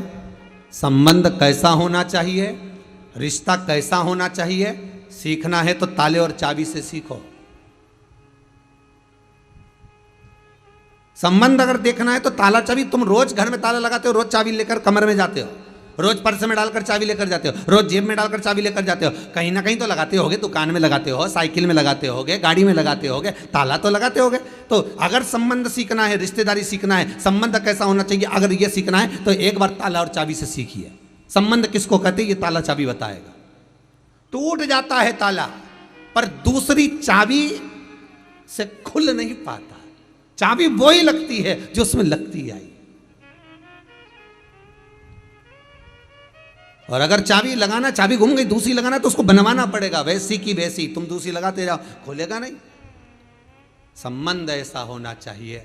संबंध कैसा होना चाहिए, रिश्ता कैसा होना चाहिए, सीखना है तो ताले और चाबी से सीखो। संबंध अगर देखना है तो ताला चाबी, तुम रोज घर में ताला लगाते हो, रोज चाबी लेकर कमर में जाते हो, रोज पर्स में डालकर चाबी लेकर जाते हो, रोज जेब में डालकर चाबी लेकर जाते हो, कहीं ना कहीं तो लगाते होगे, दुकान में लगाते हो, साइकिल में लगाते होगे, गाड़ी में लगाते होगे, ताला तो लगाते होगे। तो अगर संबंध सीखना है, रिश्तेदारी सीखना है, संबंध कैसा होना चाहिए, अगर ये सीखना है तो एक बार ताला और चाबी से सीखिए। संबंध किसको कहते हैं, ये ताला चाबी बताएगा। टूट जाता है ताला पर दूसरी चाबी से खुल नहीं पाता, चाबी वही लगती है जो उसमें लगती आई। और अगर चाबी लगाना, चाबी घूम गई, दूसरी लगाना तो उसको बनवाना पड़ेगा, वैसी की वैसी, तुम दूसरी लगाते जाओ, खोलेगा नहीं। संबंध ऐसा होना चाहिए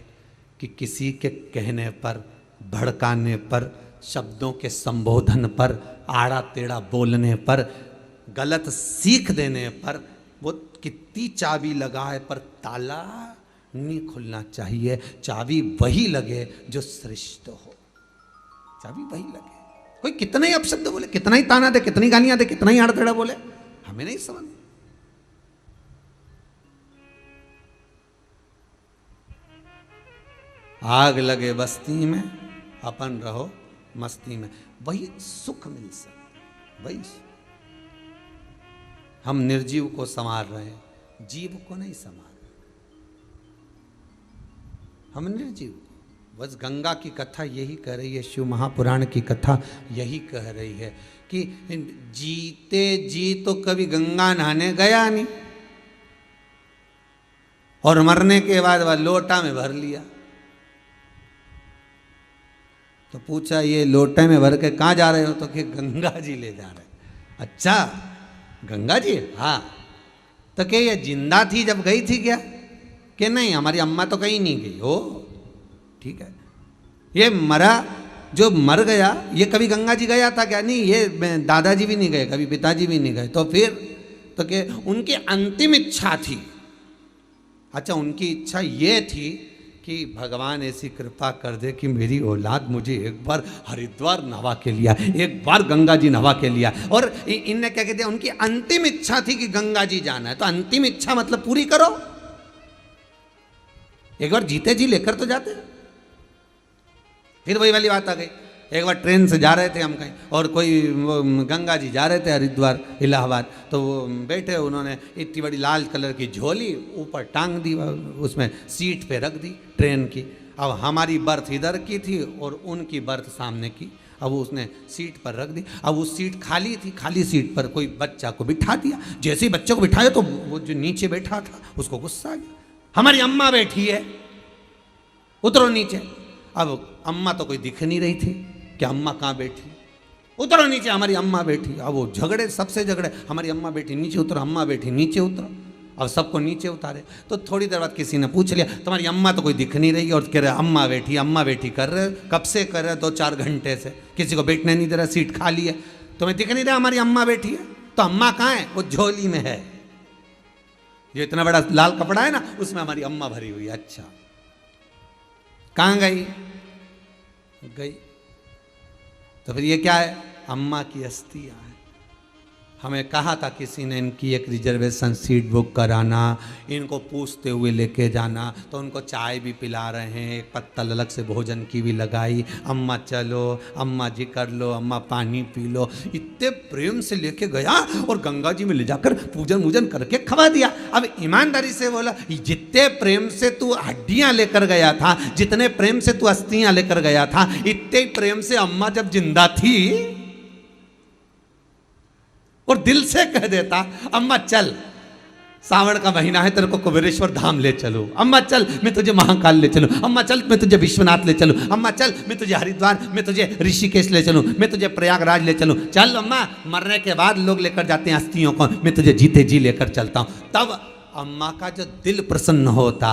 कि किसी के कहने पर, भड़काने पर, शब्दों के संबोधन पर, आड़ा टेढ़ा बोलने पर, गलत सीख देने पर, वो कितनी चाबी लगाए पर ताला नहीं खुलना चाहिए। चाबी वही लगे जो श्रेष्ठ हो, चाबी वही लगे। कोई कितना ही अपशब्द बोले, कितना ही ताना दे, कितनी गालियां दे, कितना ही आड़ा टेढ़ा बोले, हमें नहीं समझ। आग लगे बस्ती में, अपन रहो मस्ती में, वही सुख मिल सकता, वही। हम निर्जीव को संवार रहे हैं, जीव को नहीं संवार रहे, हम निर्जीव। बस गंगा की कथा यही कह रही है, शिव महापुराण की कथा यही कह रही है कि जीते जी तो कभी गंगा नहाने गया नहीं, और मरने के बाद वह लोटा में भर लिया। तो पूछा ये लोटे में भर के कहाँ जा रहे हो, तो कि गंगा जी ले जा रहे। अच्छा गंगा जी, हाँ। तो क्या ये जिंदा थी जब गई थी क्या, कि नहीं हमारी अम्मा तो कहीं नहीं गई हो, ठीक है। ये मरा, जो मर गया, ये कभी गंगा जी गया था क्या, नहीं, ये दादाजी भी नहीं गए, कभी पिताजी भी नहीं गए। तो फिर तो कि उनकी अंतिम इच्छा थी। अच्छा, उनकी इच्छा ये थी कि भगवान ऐसी कृपा कर दे कि मेरी औलाद मुझे एक बार हरिद्वार नहवा के लिया, एक बार गंगा जी नहवा के लिया। और इनने क्या कहते हैं, उनकी अंतिम इच्छा थी कि गंगा जी जाना है। तो अंतिम इच्छा मतलब पूरी करो, एक बार जीते जी लेकर तो जाते। फिर वही वाली बात आ गई, एक बार ट्रेन से जा रहे थे हम कहीं, और कोई गंगा जी जा रहे थे हरिद्वार इलाहाबाद, तो वो बैठे, उन्होंने इतनी बड़ी लाल कलर की झोली ऊपर टांग दी, उसमें सीट पे रख दी ट्रेन की। अब हमारी बर्थ इधर की थी और उनकी बर्थ सामने की, अब उसने सीट पर रख दी। अब उस सीट खाली थी, खाली सीट पर कोई बच्चा को बिठा दिया। जैसे ही बच्चे को बिठाया तो वो जो नीचे बैठा था उसको गुस्सा आ गया, हमारी अम्मा बैठी है, उतरो नीचे। अब अम्मा तो कोई दिख नहीं रही थी कि अम्मा कहाँ बैठी, उतरो नीचे, हमारी अम्मा बैठी। अब वो झगड़े, सबसे झगड़े, हमारी अम्मा बैठी नीचे उतरो, अम्मा बैठी नीचे उतरो। अब सबको नीचे उतारे। तो थोड़ी देर बाद किसी ने पूछ लिया, तुम्हारी अम्मा तो कोई दिख नहीं रही, और कह रहे अम्मा बैठी कर रहे, कब से कर रहे, 2-4 घंटे से, किसी को बैठने नहीं दे रहा, सीट खाली है, तुम्हें दिख नहीं रहा हमारी अम्मा बैठी है। तो अम्मा कहाँ है, वो झोली में है, जो इतना बड़ा लाल कपड़ा है ना, उसमें हमारी अम्मा भरी हुई है। अच्छा, कहाँ गई, तो फिर ये क्या है, अम्मा की अस्थियां हैं। हमें कहा था किसी ने इनकी एक रिजर्वेशन सीट बुक कराना, इनको पूछते हुए लेके जाना, तो उनको चाय भी पिला रहे हैं, एक पत्तल अलग से भोजन की भी लगाई, अम्मा चलो, अम्मा जी कर लो, अम्मा पानी पी लो, इतने प्रेम से लेके गया और गंगा जी में ले जाकर पूजन वूजन करके खवा दिया। अब ईमानदारी से बोला, जितने प्रेम से तू हड्डियां लेकर गया था, जितने प्रेम से तू अस्थियां लेकर गया था, इतने प्रेम से अम्मा जब जिंदा थी और दिल से कह देता अम्मा चल, सावन का महीना है, तेरे को कुबेरेश्वर धाम ले चलो। अम्मा चल मैं तुझे महाकाल ले चलूं। अम्मा चल मैं तुझे विश्वनाथ ले चलूं। अम्मा चल मैं तुझे हरिद्वार, मैं तुझे ऋषिकेश ले चलूं, मैं तुझे प्रयागराज ले चलूं। चल अम्मा, मरने के बाद लोग लेकर जाते हैं अस्थियों को, मैं तुझे जीते जी लेकर चलता हूं। तब अम्मा का जो दिल प्रसन्न होता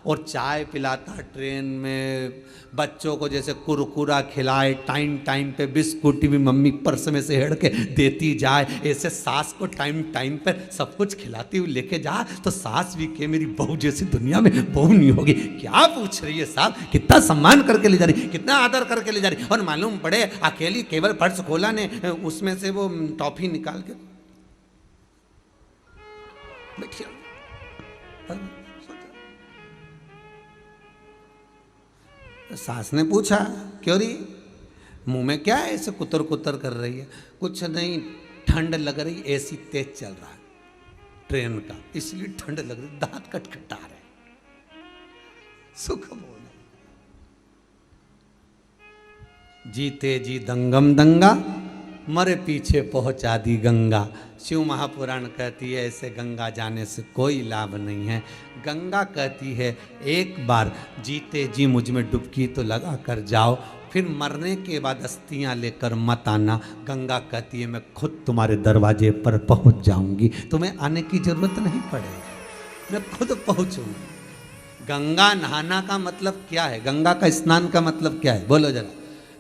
और चाय पिलाता ट्रेन में, बच्चों को जैसे कुरकुरा खिलाए, टाइम टाइम पे बिस्कुट भी मम्मी पर्स में से हेड़ के देती जाए, ऐसे सास को टाइम टाइम पे सब कुछ खिलाती हुई लेके जा, तो सास भी के मेरी बहू जैसी दुनिया में बहू नहीं होगी। क्या पूछ रही है साहब, कितना सम्मान करके ले जा रही, कितना आदर करके ले जा रही। और मालूम पड़े अकेली केवल पर्स खोला ने, उसमें से वो टॉफी निकाल के बैठिए। सास ने पूछा, क्यों रही, मुंह में क्या है, ऐसे कुतर कुतर कर रही है। कुछ नहीं, ठंड लग रही, एसी तेज चल रहा है ट्रेन का, इसलिए ठंड लग रही, दांत कटकटा रहे, सुख बोलो। जीते जी दंगम दंगा, मरे पीछे पहुंचा दी गंगा। शिव महापुराण कहती है ऐसे गंगा जाने से कोई लाभ नहीं है। गंगा कहती है एक बार जीते जी मुझ में डुबकी तो लगा कर जाओ, फिर मरने के बाद अस्थियां लेकर मत आना। गंगा कहती है मैं खुद तुम्हारे दरवाजे पर पहुंच जाऊंगी, तुम्हें आने की जरूरत नहीं पड़ेगी, मैं खुद पहुंचूंगी। गंगा नहाना का मतलब क्या है, गंगा का स्नान का मतलब क्या है, बोलो जरा।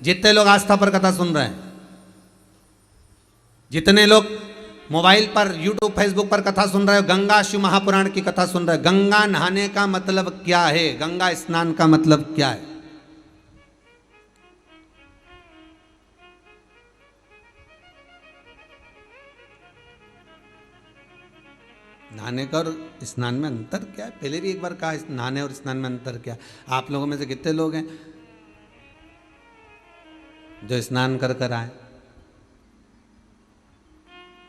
जितने लोग आस्था पर कथा सुन रहे हैं, जितने लोग मोबाइल पर यूट्यूब फेसबुक पर कथा सुन रहे हो, गंगा शिव महापुराण की कथा सुन रहे हो, गंगा नहाने का मतलब क्या है, गंगा स्नान का मतलब क्या है? नहाने का और स्नान में अंतर क्या है? पहले भी एक बार कहा, नहाने और स्नान में अंतर क्या? आप लोगों में से कितने लोग हैं जो स्नान कर कर आए?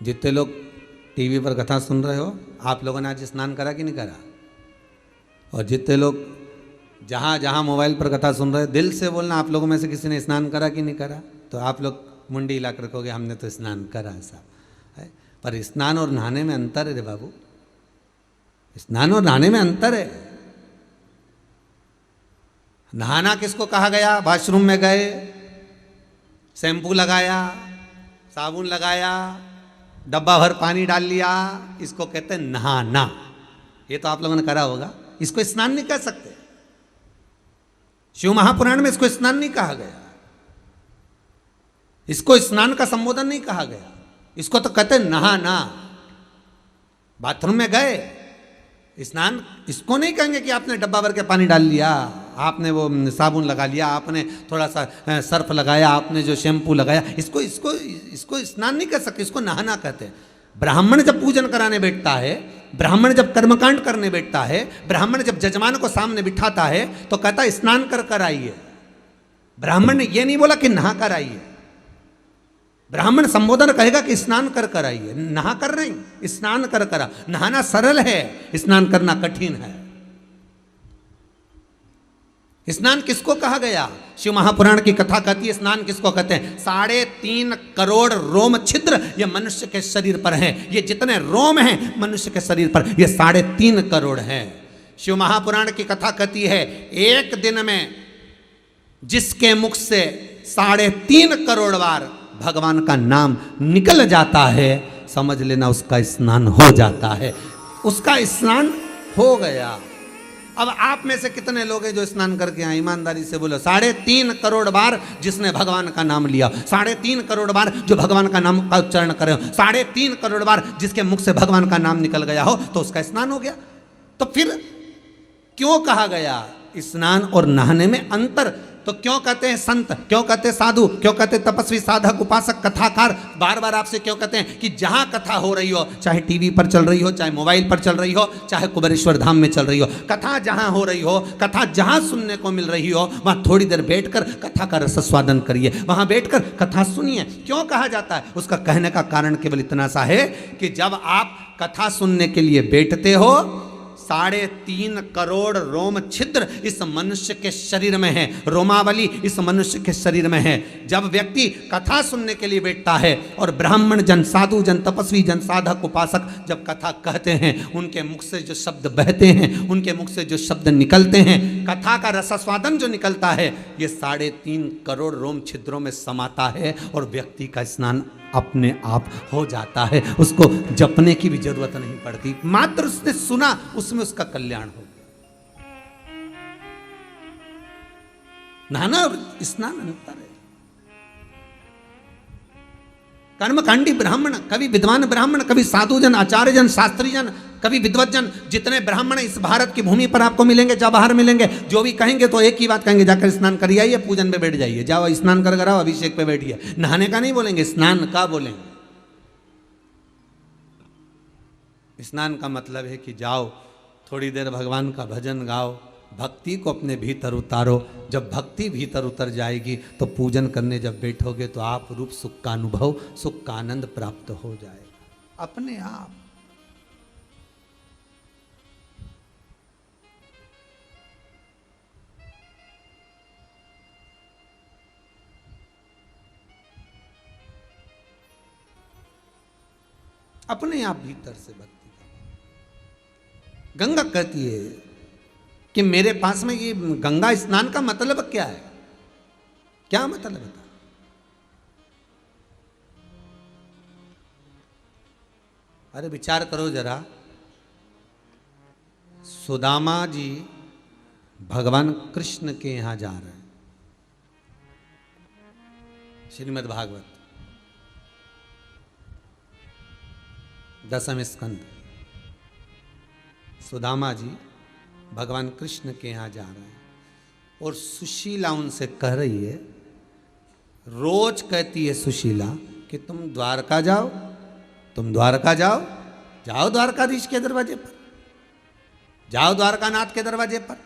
जितने लोग टीवी पर कथा सुन रहे हो, आप लोगों ने आज स्नान करा कि नहीं करा? और जितने लोग जहाँ जहाँ मोबाइल पर कथा सुन रहे हो, दिल से बोलना, आप लोगों में से किसी ने स्नान करा कि नहीं करा? तो आप लोग मुंडी हिला कर कहोगे हमने तो स्नान करा साहब है। पर स्नान और नहाने में अंतर है रे बाबू, स्नान और नहाने में अंतर है। नहाना किसको कहा गया? वॉशरूम में गए, शैम्पू लगाया, साबुन लगाया, डब्बा भर पानी डाल लिया, इसको कहते हैं नहाना। ये तो आप लोगों ने करा होगा, इसको स्नान नहीं कह सकते। शिव महापुराण में इसको स्नान नहीं कहा गया, इसको स्नान का संबोधन नहीं कहा गया, इसको तो कहते हैं नहाना। बाथरूम में गए, स्नान इसको नहीं कहेंगे कि आपने डब्बा भर के पानी डाल लिया, आपने वो साबुन लगा लिया, आपने थोड़ा सा सर्फ लगाया, आपने जो शैम्पू लगाया, इसको इसको इसको स्नान नहीं कर सकते, इसको नहाना कहते हैं। ब्राह्मण जब पूजन कराने बैठता है, ब्राह्मण जब कर्मकांड करने बैठता है, ब्राह्मण जब जजमान को सामने बिठाता है तो कहता है स्नान कर कर आइए। ब्राह्मण ने ये नहीं बोला कि नहा कर आइए, ब्राह्मण संबोधन कहेगा कि स्नान कर कर आइए, नहा कर नहीं, स्नान कर कर। नहाना सरल है, स्नान करना कठिन है। स्नान किसको कहा गया? शिव महापुराण की कथा कहती है स्नान किसको कहते हैं। 3.5 करोड़ रोम छिद्र ये मनुष्य के शरीर पर हैं। ये जितने रोम हैं मनुष्य के शरीर पर, ये 3.5 करोड़ हैं। शिव महापुराण की कथा कहती है एक दिन में जिसके मुख से 3.5 करोड़ बार भगवान का नाम निकल जाता है, समझ लेना उसका स्नान हो जाता है, उसका स्नान हो गया। अब आप में से कितने लोग हैं जो स्नान करके आए? ईमानदारी से बोलो। 3.5 करोड़ बार जिसने भगवान का नाम लिया, 3.5 करोड़ बार जो भगवान का नाम का उच्चारण करे, 3.5 करोड़ बार जिसके मुख से भगवान का नाम निकल गया हो, तो उसका स्नान हो गया। तो फिर क्यों कहा गया स्नान और नहाने में अंतर? तो क्यों कहते हैं संत, क्यों कहते हैं साधु, क्यों कहते हैं तपस्वी, साधक, उपासक, कथाकार? बार बार आपसे क्यों कहते हैं कि जहां कथा हो रही हो, चाहे टीवी पर चल रही हो, चाहे मोबाइल पर चल रही हो, चाहे कुबेरेश्वर धाम में चल रही हो, कथा जहां हो रही हो, कथा जहां सुनने को मिल रही हो, वहां थोड़ी देर बैठकर कथा का रसस्वादन करिए, वहां बैठकर कथा सुनिए। क्यों कहा जाता है? उसका कहने का कारण केवल इतना सा है कि जब आप कथा सुनने के लिए बैठते हो, 3.5 करोड़ रोम छिद्र इस मनुष्य के शरीर में है, रोमावली इस मनुष्य के शरीर में है। जब व्यक्ति कथा सुनने के लिए बैठता है और ब्राह्मण जन, साधु जन, तपस्वी जन, साधक, उपासक जब कथा कहते हैं, उनके मुख से जो शब्द बहते हैं, उनके मुख से जो शब्द निकलते हैं, कथा का रसास्वादन जो निकलता है, ये 3.5 करोड़ रोम छिद्रों में समाता है और व्यक्ति का स्नान अपने आप हो जाता है। उसको जपने की भी जरूरत नहीं पड़ती, मात्र उसने सुना, उसमें उसका कल्याण हो गया। नहाना और स्नान अंतर है। कर्मकांडी ब्राह्मण, कभी विद्वान ब्राह्मण, कभी साधु जन, आचार्य जन, शास्त्री जन, कभी विद्वत जन, जितने ब्राह्मण इस भारत की भूमि पर आपको मिलेंगे, जब बाहर मिलेंगे, जो भी कहेंगे तो एक ही बात कहेंगे, जाकर स्नान करिए आइए, पूजन पे बैठ जाइए, जाओ स्नान कर आओ, अभिषेक पे बैठिए। नहाने का नहीं बोलेंगे, स्नान का बोलेंगे। स्नान का मतलब है कि जाओ थोड़ी देर भगवान का भजन गाओ, भक्ति को अपने भीतर उतारो। जब भक्ति भीतर उतर जाएगी तो पूजन करने जब बैठोगे तो आप रूप सुख का अनुभव, सुख का आनंद प्राप्त हो जाएगा अपने आप। अपने आप भीतर से भक्ति का। गंगा कहती है कि मेरे पास में ये गंगा स्नान का मतलब क्या है? क्या मतलब है? अरे विचार करो जरा, सुदामा जी भगवान कृष्ण के यहां जा रहे हैं, श्रीमद् भागवत 10वें स्कंद। सुदामा जी भगवान कृष्ण के यहाँ जा रहे हैं और सुशीला उनसे कह रही है, रोज कहती है सुशीला कि तुम द्वारका जाओ, तुम द्वारका जाओ, जाओ द्वारकाधीश के दरवाजे पर, जाओ द्वारकानाथ के दरवाजे पर।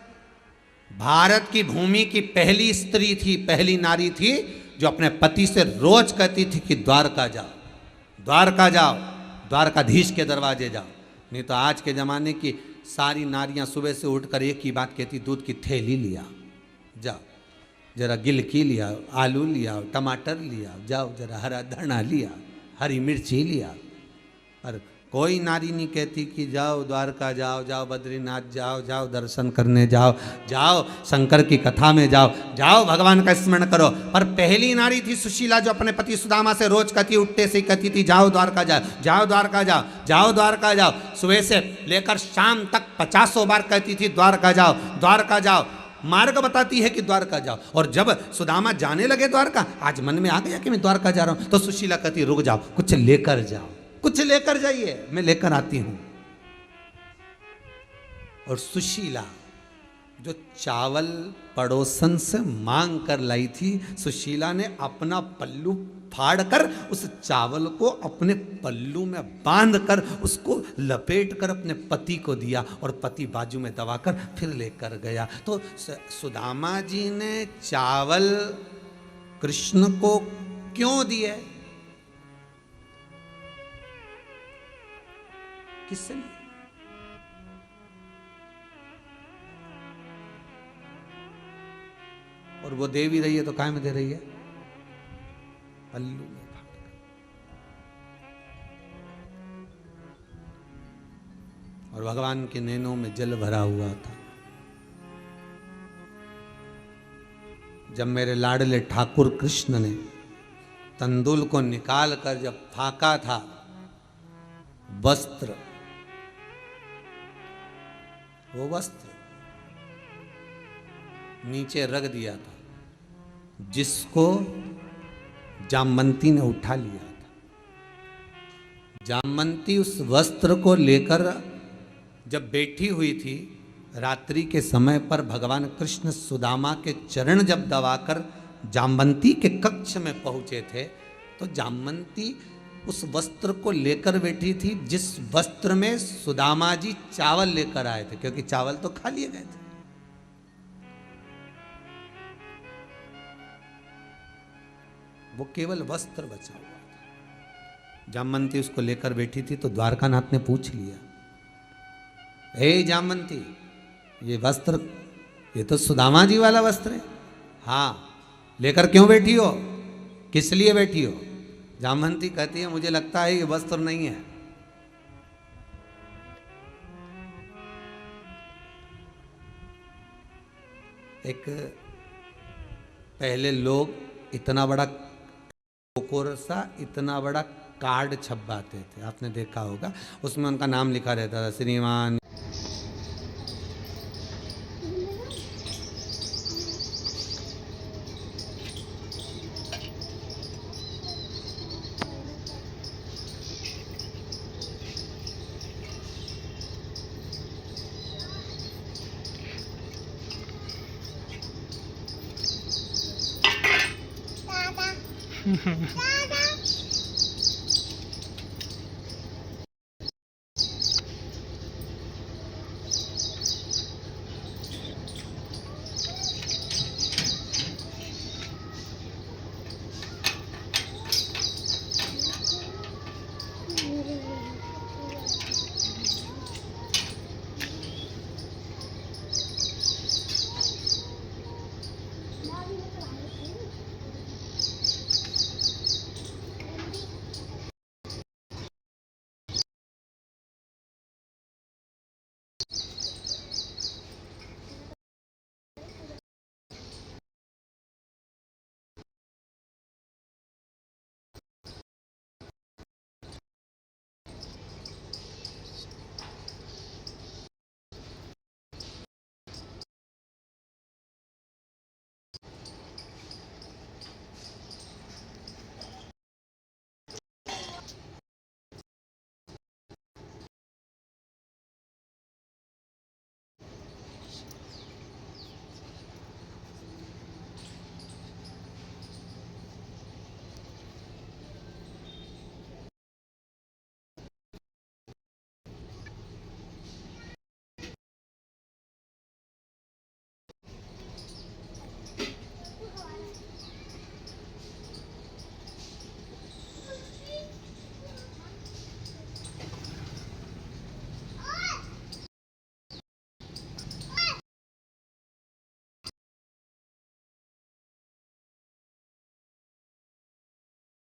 भारत की भूमि की पहली स्त्री थी, पहली नारी थी जो अपने पति से रोज कहती थी कि द्वारका जाओ, द्वारका जाओ, द्वारकाधीश के दरवाजे जाओ। नहीं तो आज के ज़माने की सारी नारियां सुबह से उठकर एक ही बात कहती, दूध की थैली लिया, जाओ जरा गिलकी लिया, आलू लिया, टमाटर लिया, जाओ जरा हरा धना लिया, हरी मिर्ची लिया। पर कोई नारी नहीं कहती कि जाओ द्वारका जाओ, जाओ बद्रीनाथ जाओ, जाओ दर्शन करने जाओ, जाओ शंकर की कथा में जाओ, जाओ भगवान का स्मरण करो। पर पहली नारी थी सुशीला जो अपने पति सुदामा से रोज कहती, उठते से कहती थी, जाओ द्वारका जाओ, जाओ द्वारका जाओ, जाओ द्वारका जाओ। सुबह से लेकर शाम तक 50 बार कहती थी द्वारका जाओ, द्वारका जाओ। मार्ग बताती है कि द्वारका जाओ। और जब सुदामा जाने लगे द्वारका, आज मन में आ गया कि मैं द्वारका जा रहा हूं, तो सुशीला कहती, रुक जाओ, कुछ लेकर जाओ, कुछ लेकर जाइए, मैं लेकर आती हूं। और सुशीला जो चावल पड़ोसन से मांग कर लाई थी, सुशीला ने अपना पल्लू फाड़कर उस चावल को अपने पल्लू में बांधकर उसको लपेट कर अपने पति को दिया और पति बाजू में दबाकर फिर लेकर गया। तो सुदामा जी ने चावल कृष्ण को क्यों दिए? किससे? और वो दे भी रही है तो काय में दे रही है? पल्लू में। और भगवान के नैनों में जल भरा हुआ था। जब मेरे लाडले ठाकुर कृष्ण ने तंदुल को निकाल कर जब फाका था, वस्त्र, वो वस्त्र नीचे रख दिया था, जिसको जामवंती ने उठा लिया था। जामवंती उस वस्त्र को लेकर जब बैठी हुई थी, रात्रि के समय पर भगवान कृष्ण सुदामा के चरण जब दबाकर जामवंती के कक्ष में पहुंचे थे, तो जामवंती उस वस्त्र को लेकर बैठी थी, जिस वस्त्र में सुदामा जी चावल लेकर आए थे, क्योंकि चावल तो खा लिए गए थे। वो केवल वस्त्र बचा हुआ था। जामवंती उसको लेकर बैठी थी, तो द्वारकानाथ ने पूछ लिया, हे जामवंती, ये वस्त्र, ये तो सुदामा जी वाला वस्त्र है। हाँ, लेकर क्यों बैठी हो, किस लिए बैठी हो? जामवंती कहती है मुझे लगता है ये वस्त्र नहीं है। एक पहले लोग इतना बड़ा कोरसा, इतना बड़ा कार्ड छपवाते थे, आपने देखा होगा, उसमें उनका नाम लिखा रहता था, श्रीमान।